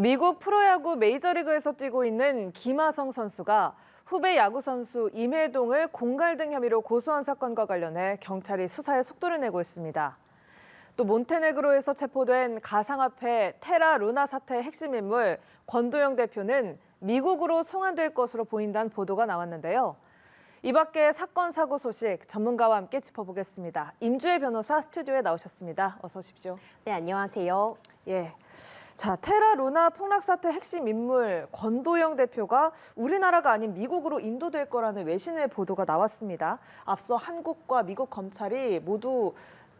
미국 프로야구 메이저리그에서 뛰고 있는 김하성 선수가 후배 야구 선수 임혜동을 공갈 등 혐의로 고소한 사건과 관련해 경찰이 수사에 속도를 내고 있습니다. 또 몬테네그로에서 체포된 가상화폐 테라 루나 사태의 핵심 인물 권도영 대표는 미국으로 송환될 것으로 보인다는 보도가 나왔는데요. 이 밖에 사건 사고 소식 전문가와 함께 짚어보겠습니다. 임주혜 변호사 스튜디오에 나오셨습니다. 어서 오십시오. 네, 안녕하세요. 예. 자, 테라 루나 폭락 사태 핵심 인물 권도영 대표가 우리나라가 아닌 미국으로 인도될 거라는 외신의 보도가 나왔습니다. 앞서 한국과 미국 검찰이 모두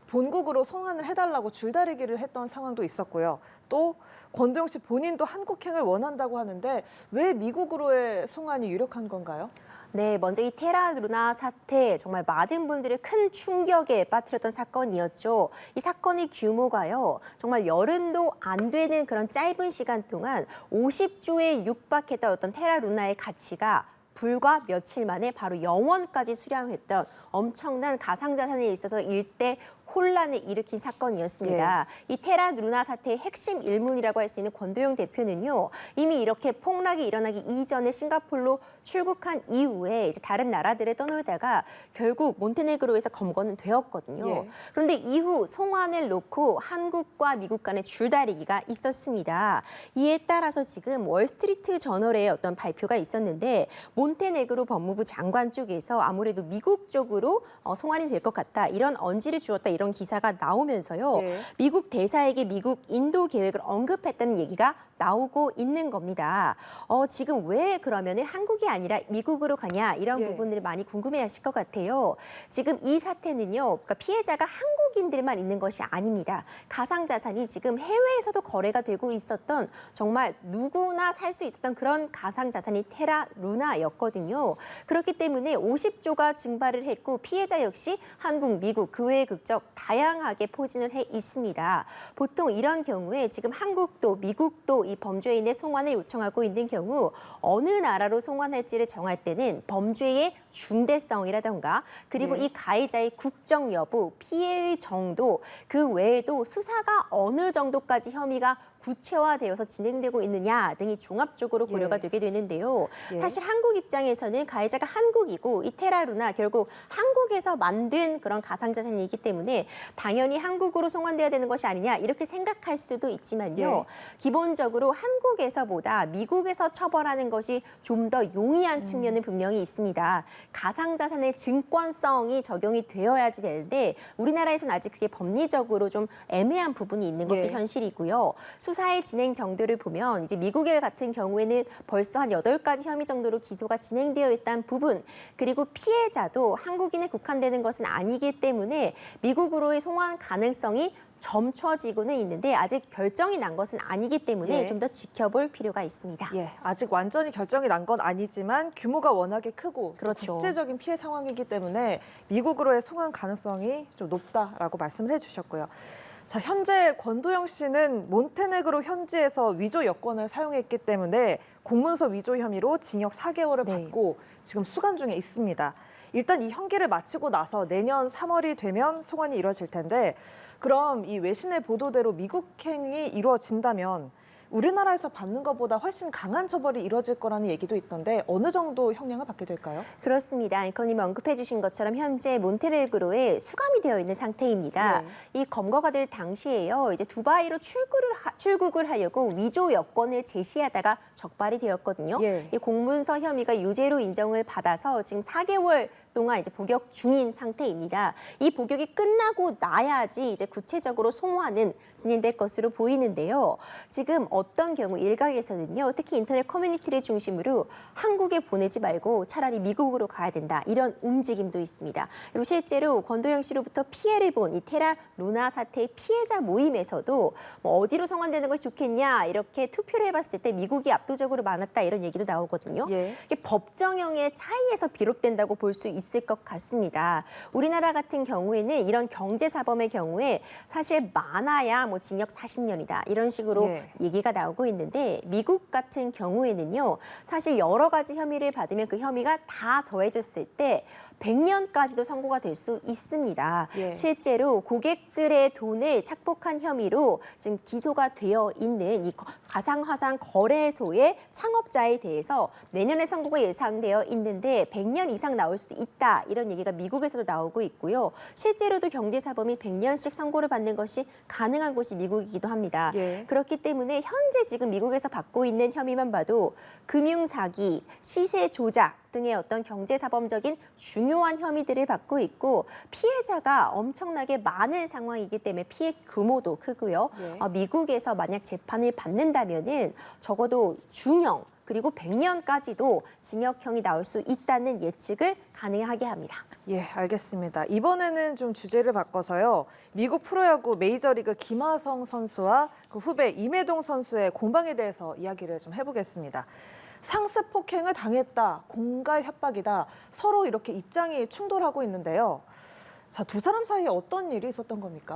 본국으로 송환을 해달라고 줄다리기를 했던 상황도 있었고요. 또 권도영 씨 본인도 한국행을 원한다고 하는데 왜 미국으로의 송환이 유력한 건가요? 네, 먼저 이 테라 루나 사태 정말 많은 분들을 큰 충격에 빠뜨렸던 사건이었죠. 이 사건의 규모가요, 정말 열흘도 안 되는 그런 짧은 시간 동안 50조에 육박했던 어떤 테라 루나의 가치가 불과 며칠 만에 바로 0원까지 수렴했던 엄청난 가상자산에 있어서 일대 혼란을 일으킨 사건이었습니다. 이 테라 루나 사태의 핵심 일문이라고 할 수 있는 권도영 대표는요, 이미 이렇게 폭락이 일어나기 이전에 싱가포르로 출국한 이후에 이제 다른 나라들에 떠놀다가 결국 몬테네그로에서 검거는 되었거든요. 그런데 이후 송환을 놓고 한국과 미국 간의 줄다리기가 있었습니다. 이에 따라서 지금 월스트리트 저널의 어떤 발표가 있었는데 몬테네그로 법무부 장관 쪽에서 아무래도 미국 쪽으로 송환이 될 것 같다, 이런 언지를 주었다, 이런 기사가 나오면서요. 미국 대사에게 미국 인도 계획을 언급했다는 얘기가 나오고 있는 겁니다. 지금 왜 그러면 한국이 아니라 미국으로 가냐, 이런 부분들을 많이 궁금해하실 것 같아요. 지금 이 사태는요, 그러니까 피해자가 한국인들만 있는 것이 아닙니다. 가상자산이 지금 해외에서도 거래가 되고 있었던, 정말 누구나 살 수 있었던 그런 가상자산이 테라 루나였거든요. 그렇기 때문에 50조가 증발을 했고 피해자 역시 한국, 미국, 그 외의 국적 다양하게 포진을 해 있습니다. 보통 이런 경우에 지금 한국도 미국도 이 범죄인의 송환을 요청하고 있는 경우 어느 나라로 송환할지를 정할 때는 범죄의 중대성이라던가 그리고 이 가해자의 국적 여부, 피해의 정도, 그 외에도 수사가 어느 정도까지 혐의가 구체화되어서 진행되고 있느냐 등이 종합적으로 고려가 되게 되는데요. 사실 한국 입장에서는 가해자가 한국이고 이 테라 루나 결국 한국에서 만든 그런 가상자산이기 때문에 당연히 한국으로 송환돼야 되는 것이 아니냐, 이렇게 생각할 수도 있지만요. 기본적으로 한국에서보다 미국에서 처벌하는 것이 좀 더 용이한 측면은 분명히 있습니다. 가상자산의 증권성이 적용이 되어야지 되는데 우리나라에서는 아직 그게 법리적으로 좀 애매한 부분이 있는 것도 현실이고요. 수사의 진행 정도를 보면 이제 미국의 같은 경우에는 벌써 한 8가지 혐의 정도로 기소가 진행되어 있다는 부분, 그리고 피해자도 한국인에 국한되는 것은 아니기 때문에 미국으로의 송환 가능성이 점쳐지고는 있는데 아직 결정이 난 것은 아니기 때문에 좀 더 지켜볼 필요가 있습니다. 아직 완전히 결정이 난 건 아니지만 규모가 워낙에 크고 국제적인 피해 상황이기 때문에 미국으로의 송환 가능성이 좀 높다라고 말씀을 해주셨고요. 자, 현재 권도영 씨는 몬테네그로 현지에서 위조 여권을 사용했기 때문에 공문서 위조 혐의로 징역 4개월을 받고 지금 수감 중에 있습니다. 일단 이 형기를 마치고 나서 내년 3월이 되면 송환이 이루어질 텐데, 그럼 이 외신의 보도대로 미국행이 이루어진다면 우리나라에서 받는 것보다 훨씬 강한 처벌이 이루어질 거라는 얘기도 있던데 어느 정도 형량을 받게 될까요? 그렇습니다. 앵커님이 언급해 주신 것처럼 현재 몬테네그로에 수감이 되어 있는 상태입니다. 이 검거가 될 당시에요, 이제 두바이로 출국을 하려고 위조 여권을 제시하다가 적발이 되었거든요. 이 공문서 혐의가 유죄로 인정을 받아서 지금 4개월 동안 이제 복역 중인 상태입니다. 이 복역이 끝나고 나야지 이제 구체적으로 송환은 진행될 것으로 보이는데요. 지금 어떤 경우 일각에서는요, 특히 인터넷 커뮤니티를 중심으로 한국에 보내지 말고 차라리 미국으로 가야 된다, 이런 움직임도 있습니다. 그리고 실제로 권도영 씨로부터 피해를 본 이 테라 루나 사태의 피해자 모임에서도 뭐 어디로 송환되는 것이 좋겠냐, 이렇게 투표를 해봤을 때 미국이 압도적으로 많았다, 이런 얘기도 나오거든요. 이게 법정형의 차이에서 비롯된다고 볼 수 있을 것 같습니다. 우리나라 같은 경우에는 이런 경제사범의 경우에 사실 많아야 뭐 징역 40년이다, 이런 식으로 얘기가 얘기가 나오고 있는데 미국 같은 경우에는요. 사실 여러 가지 혐의를 받으면 그 혐의가 다 더해졌을 때 100년까지도 선고가 될 수 있습니다. 예. 실제로 고객들의 돈을 착복한 혐의로 지금 기소가 되어 있는 이 가상화상 거래소의 창업자에 대해서 내년에 선고가 예상되어 있는데 100년 이상 나올 수 있다. 이런 얘기가 미국에서도 나오고 있고요. 실제로도 경제사범이 100년씩 선고를 받는 것이 가능한 곳이 미국이기도 합니다. 예. 그렇기 때문에 현재 지금 미국에서 받고 있는 혐의만 봐도 금융사기, 시세 조작 등의 어떤 경제사범적인 중요한 혐의들을 받고 있고 피해자가 엄청나게 많은 상황이기 때문에 피해 규모도 크고요. 예. 미국에서 만약 재판을 받는다면은 적어도 중형 그리고 100년까지도 징역형이 나올 수 있다는 예측을 가능하게 합니다. 예, 알겠습니다. 이번에는 좀 주제를 바꿔서요. 미국 프로야구 메이저리그 김하성 선수와 그 후배 임혜동 선수의 공방에 대해서 이야기를 좀 해보겠습니다. 상습 폭행을 당했다, 공갈 협박이다. 서로 이렇게 입장이 충돌하고 있는데요. 자, 두 사람 사이에 어떤 일이 있었던 겁니까?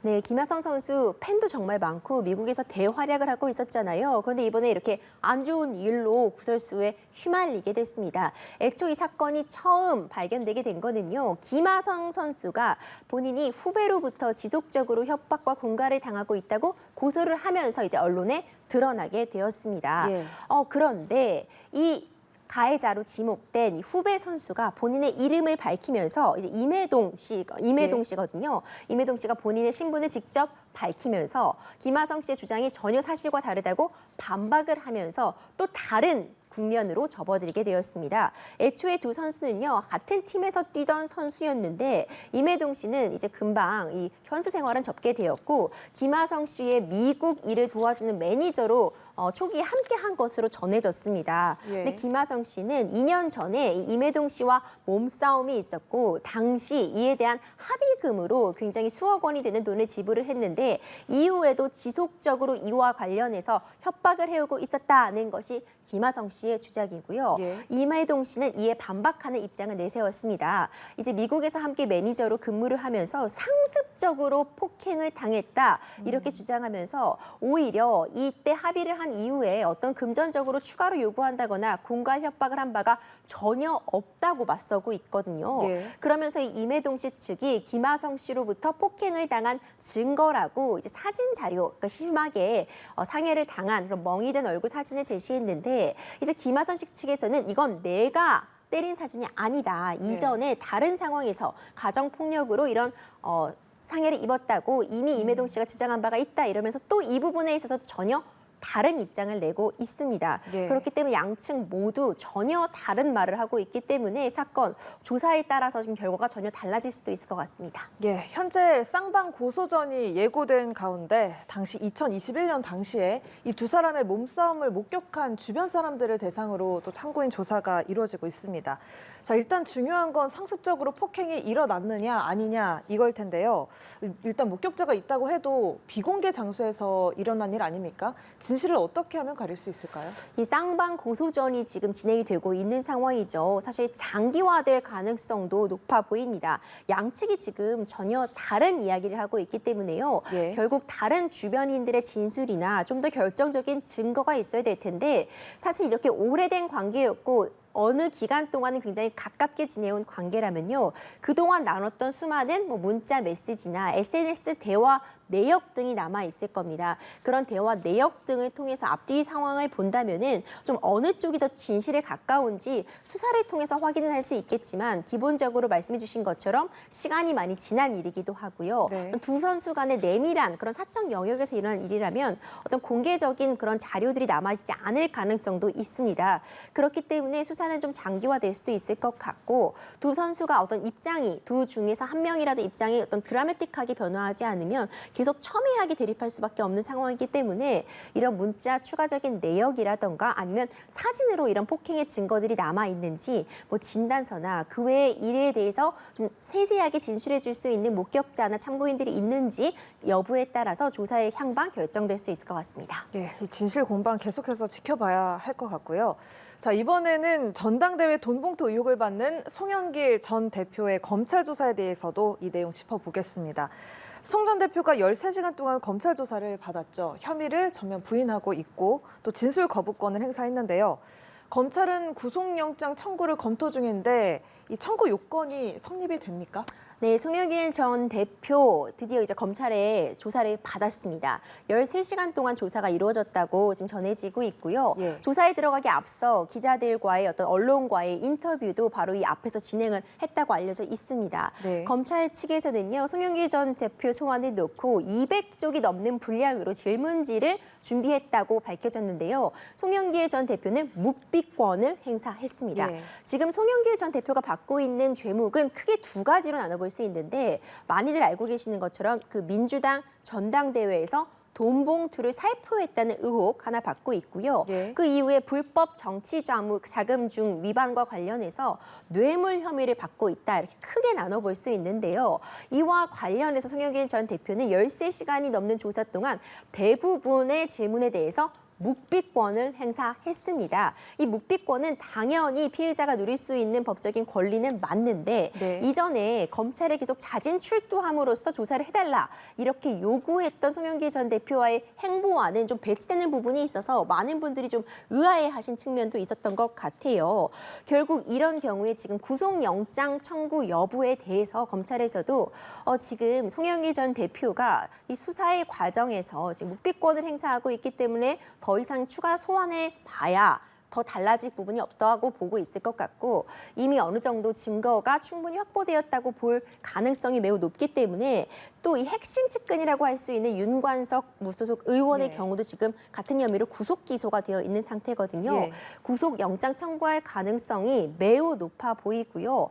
네, 김하성 선수 팬도 정말 많고 미국에서 대활약을 하고 있었잖아요. 그런데 이번에 이렇게 안 좋은 일로 구설수에 휘말리게 됐습니다. 애초 이 사건이 처음 발견되게 된 거는요. 김하성 선수가 본인이 후배로부터 지속적으로 협박과 공갈을 당하고 있다고 고소를 하면서 이제 언론에 드러나게 되었습니다. 예. 그런데 이 가해자로 지목된 이 후배 선수가 본인의 이름을 밝히면서 이제 임혜동 씨거든요. 임혜동 씨가 본인의 신분을 직접 밝히면서 김하성 씨의 주장이 전혀 사실과 다르다고 반박을 하면서 또 다른 국면으로 접어들게 되었습니다. 애초에 두 선수는요 같은 팀에서 뛰던 선수였는데 임혜동 씨는 이제 금방 이 선수 생활은 접게 되었고 김하성 씨의 미국 일을 도와주는 매니저로 초기에 함께한 것으로 전해졌습니다. 예. 근데 김하성 씨는 2년 전에 이 임혜동 씨와 몸싸움이 있었고 당시 이에 대한 합의금으로 굉장히 수억 원이 되는 돈을 지불을 했는데 이후에도 지속적으로 이와 관련해서 협박을 해오고 있었다는 것이 김하성 씨의 주장이고요. 예. 임혜동 씨는 이에 반박하는 입장을 내세웠습니다. 이제 미국에서 함께 매니저로 근무를 하면서 상습적으로 폭행을 당했다 이렇게 주장하면서 오히려 이때 합의를 한 이후에 어떤 금전적으로 추가로 요구한다거나 공갈 협박을 한 바가 전혀 없다고 맞서고 있거든요. 예. 그러면서 이 임혜동 씨 측이 김하성 씨로부터 폭행을 당한 증거라고 이제 사진 자료, 그러니까 심하게 상해를 당한 그런 멍이 든 얼굴 사진을 제시했는데 이제 김하성 씨 측에서는 이건 내가 때린 사진이 아니다. 이전에 다른 상황에서 가정폭력으로 이런 상해를 입었다고 이미 임혜동 씨가 주장한 바가 있다 이러면서 또 이 부분에 있어서 전혀 다른 입장을 내고 있습니다. 예. 그렇기 때문에 양측 모두 전혀 다른 말을 하고 있기 때문에 사건 조사에 따라서 좀 결과가 전혀 달라질 수도 있을 것 같습니다. 예, 현재 쌍방 고소전이 예고된 가운데 당시 2021년 당시에 이 두 사람의 몸싸움을 목격한 주변 사람들을 대상으로 또 참고인 조사가 이루어지고 있습니다. 자, 일단 중요한 건 상습적으로 폭행이 일어났느냐 아니냐 이걸 텐데요. 일단 목격자가 있다고 해도 비공개 장소에서 일어난 일 아닙니까? 진실을 어떻게 하면 가릴 수 있을까요? 이 쌍방 고소전이 지금 진행이 되고 있는 상황이죠. 사실 장기화될 가능성도 높아 보입니다. 양측이 지금 전혀 다른 이야기를 하고 있기 때문에요. 예. 결국 다른 주변인들의 진술이나 좀 더 결정적인 증거가 있어야 될 텐데 사실 이렇게 오래된 관계였고 어느 기간 동안은 굉장히 가깝게 지내온 관계라면요. 그동안 나눴던 수많은 문자 메시지나 SNS 대화 내역 등이 남아 있을 겁니다. 그런 대화 내역 등을 통해서 앞뒤 상황을 본다면은 좀 어느 쪽이 더 진실에 가까운지 수사를 통해서 확인을 할 수 있겠지만 기본적으로 말씀해 주신 것처럼 시간이 많이 지난 일이기도 하고요. 네. 두 선수 간의 내밀한 그런 사적 영역에서 일어난 일이라면 어떤 공개적인 그런 자료들이 남아있지 않을 가능성도 있습니다. 그렇기 때문에 수사는 좀 장기화될 수도 있을 것 같고 두 선수가 어떤 입장이 두 중에서 한 명이라도 입장이 어떤 드라마틱하게 변화하지 않으면 계속 첨예하게 대립할 수밖에 없는 상황이기 때문에 이런 문자 추가적인 내역이라던가 아니면 사진으로 이런 폭행의 증거들이 남아 있는지 진단서나 그 외의 일에 대해서 좀 세세하게 진술해 줄 수 있는 목격자나 참고인들이 있는지 여부에 따라서 조사의 향방 결정될 수 있을 것 같습니다. 예, 이 진실 공방 계속해서 지켜봐야 할 것 같고요. 자, 이번에는 전당대회 돈봉투 의혹을 받는 송영길 전 대표의 검찰 조사에 대해서도 이 내용 짚어보겠습니다. 송 전 대표가 13시간 동안 검찰 조사를 받았죠. 혐의를 전면 부인하고 있고 또 진술 거부권을 행사했는데요. 검찰은 구속영장 청구를 검토 중인데 이 청구 요건이 성립이 됩니까? 네, 송영길 전 대표 드디어 이제 검찰에 조사를 받았습니다. 13시간 동안 조사가 이루어졌다고 지금 전해지고 있고요. 예. 조사에 들어가기 앞서 기자들과의 어떤 언론과의 인터뷰도 바로 이 앞에서 진행을 했다고 알려져 있습니다. 네. 검찰 측에서는요, 송영길 전 대표 소환을 놓고 200쪽이 넘는 분량으로 질문지를 준비했다고 밝혀졌는데요. 송영길 전 대표는 묵비권을 행사했습니다. 예. 지금 송영길 전 대표가 받고 있는 죄목은 크게 두 가지로 나눠볼 수 있는데 많이들 알고 계시는 것처럼 그 민주당 전당대회에서 돈 봉투를 살포했다는 의혹 하나 받고 있고요. 예. 그 이후에 불법 정치 자금 중 위반과 관련해서 뇌물 혐의를 받고 있다. 이렇게 크게 나눠볼 수 있는데요. 이와 관련해서 송영길 전 대표는 13시간이 넘는 조사 동안 대부분의 질문에 대해서 묵비권을 행사했습니다. 이 묵비권은 당연히 피해자가 누릴 수 있는 법적인 권리는 맞는데 네. 이전에 검찰에 계속 자진 출두함으로써 조사를 해달라 이렇게 요구했던 송영길 전 대표와의 행보와는 좀 배치되는 부분이 있어서 많은 분들이 좀 의아해하신 측면도 있었던 것 같아요. 결국 이런 경우에 지금 구속영장 청구 여부에 대해서 검찰에서도 지금 송영길 전 대표가 이 수사의 과정에서 지금 묵비권을 행사하고 있기 때문에 더 이상 추가 소환해 봐야 더 달라질 부분이 없다고 보고 있을 것 같고 이미 어느 정도 증거가 충분히 확보되었다고 볼 가능성이 매우 높기 때문에 또 이 핵심 측근이라고 할 수 있는 윤관석 무소속 의원의 네. 경우도 지금 같은 혐의로 구속 기소가 되어 있는 상태거든요. 예. 구속 영장 청구할 가능성이 매우 높아 보이고요.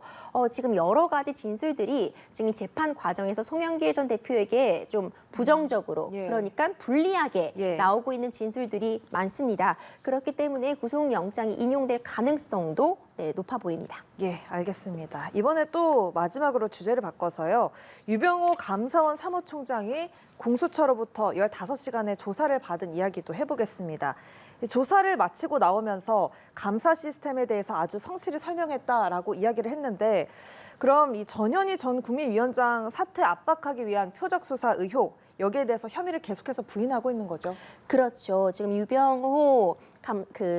지금 여러 가지 진술들이 지금 이 재판 과정에서 송영길 전 대표에게 좀 부정적으로 예. 그러니까 불리하게 예. 나오고 있는 진술들이 많습니다. 그렇기 때문에 구속영장이 인용될 가능성도 높아 보입니다. 예, 알겠습니다. 이번에 또 마지막으로 주제를 바꿔서요. 유병호 감사원 사무총장이 공수처로부터 15시간의 조사를 받은 이야기도 해보겠습니다. 이 조사를 마치고 나오면서 감사 시스템에 대해서 아주 성실히 설명했다라고 이야기를 했는데 그럼 이 전현희 전 국민위원장 사퇴 압박하기 위한 표적 수사 의혹 여기에 대해서 혐의를 계속해서 부인하고 있는 거죠. 그렇죠. 지금 유병호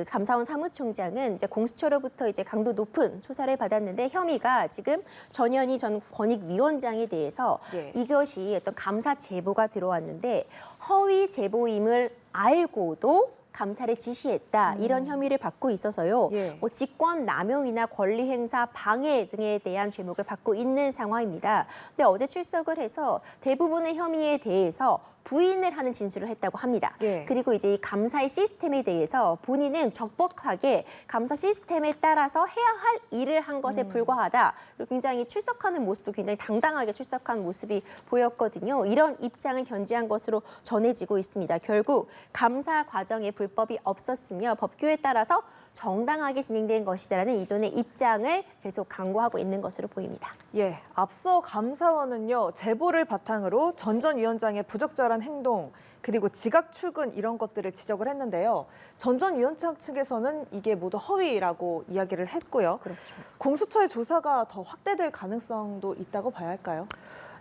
감사원 사무총장은 이제 공수처로부터 이제 강도 높은 조사를 받았는데 혐의가 지금 전현희 전 권익위원장에 대해서 예. 이것이 어떤 감사 제보가 들어왔는데 허위 제보임을 알고도 감사를 지시했다 이런 혐의를 받고 있어서요. 예. 직권 남용이나 권리 행사 방해 등에 대한 죄목을 받고 있는 상황입니다. 근데 어제 출석을 해서 대부분의 혐의에 대해서 부인을 하는 진술을 했다고 합니다. 예. 그리고 이제 이 감사의 시스템에 대해서 본인은 적법하게 감사 시스템에 따라서 해야 할 일을 한 것에 불과하다. 그리고 굉장히 출석하는 모습도 굉장히 당당하게 출석한 모습이 보였거든요. 이런 입장을 견지한 것으로 전해지고 있습니다. 결국 감사 과정에 불법이 없었으며 법규에 따라서 정당하게 진행된 것이다라는 이전의 입장을 계속 강구하고 있는 것으로 보입니다. 예, 앞서 감사원은요 제보를 바탕으로 전 전 위원장의 부적절한 행동 그리고 지각 출근 이런 것들을 지적을 했는데요. 전 전 위원장 측에서는 이게 모두 허위라고 이야기를 했고요. 그렇죠. 공수처의 조사가 더 확대될 가능성도 있다고 봐야 할까요?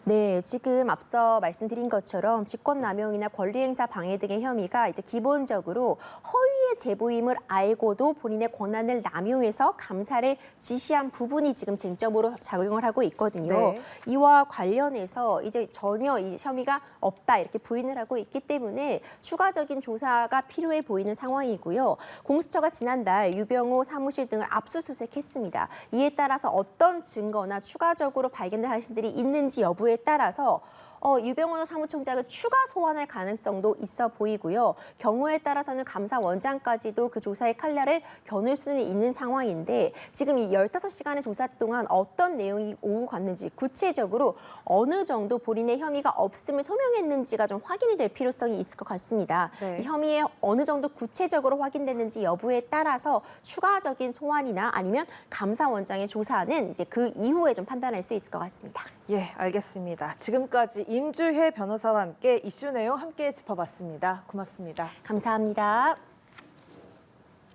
네, 지금 앞서 말씀드린 것처럼 직권남용이나 권리행사 방해 등의 혐의가 이제 기본적으로 허위의 제보임을 알고도 본인의 권한을 남용해서 감사를 지시한 부분이 지금 쟁점으로 작용을 하고 있거든요. 네. 이와 관련해서 이제 전혀 이 혐의가 없다 이렇게 부인을 하고 있기 때문에 추가적인 조사가 필요해 보이는 상황이고요. 공수처가 지난달 유병호 사무실 등을 압수수색했습니다. 이에 따라서 어떤 증거나 추가적으로 발견된 사실들이 있는지 여부에 따라서 유병호 사무총장을 추가 소환할 가능성도 있어 보이고요. 경우에 따라서는 감사원장까지도 그 조사의 칼날을 겨눌 수는 있는 상황인데 지금 이 15시간의 조사 동안 어떤 내용이 오고 갔는지 구체적으로 어느 정도 본인의 혐의가 없음을 소명했는지가 좀 확인이 될 필요성이 있을 것 같습니다. 네. 이 혐의에 어느 정도 구체적으로 확인됐는지 여부에 따라서 추가적인 소환이나 아니면 감사원장의 조사는 이제 그 이후에 좀 판단할 수 있을 것 같습니다. 예, 알겠습니다. 지금까지 임주혜 변호사와 함께 이슈 내용 함께 짚어봤습니다. 고맙습니다. 감사합니다.